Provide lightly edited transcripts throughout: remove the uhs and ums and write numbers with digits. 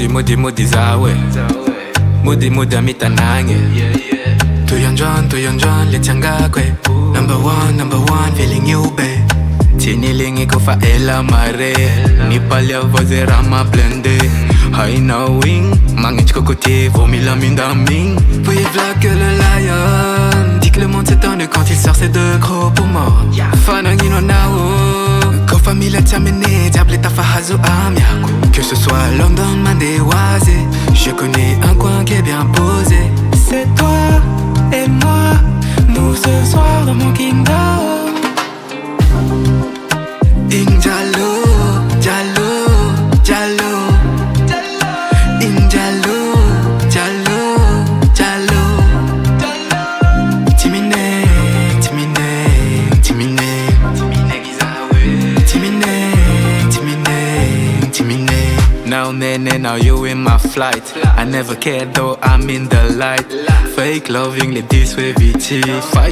modi zawe modi amitanange Tuyon le changakwe Number one feeling you babe Tinilingi ko fa ela mare Nipalya voze rama blende High knowing Mangich cocotier vomila mindaming Vive là que le lion Dit que le monde s'étonne quand il sort ses deux gros poumons Fanangino nao Ko famille tiamene Diable ta fahazo amiako Que ce soit London, Mandéoise Je connais un coin qui est bien posé C'est toi et moi Nous ce soir dans mon kingdom Injalo, Jalo Injalo, Jalo Timine Now nene, now you in my flight I never cared though I'm in the light Fake loving les 10 viti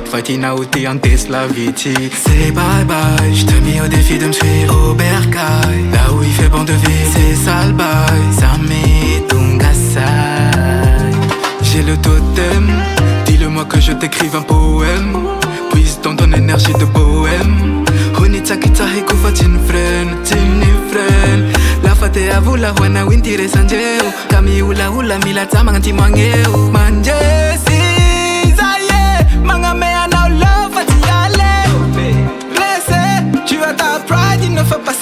Fighting out en Tesla viti Say bye bye, j'te mis au défi de me suivre au bercail Là où il fait bon de vivre, c'est ça le bail Sami Tungasai J'ai le totem, dis-le-moi que je t'écrive un poème Puise dans ton énergie de bohème Hunita kita hikufa tinfren La fate avula wana wintire sanjeu Kami hula mila tama nganti mangeu Manje zaye Manga mea now love fati yale Blessé, tu as ta pride, il ne faut pas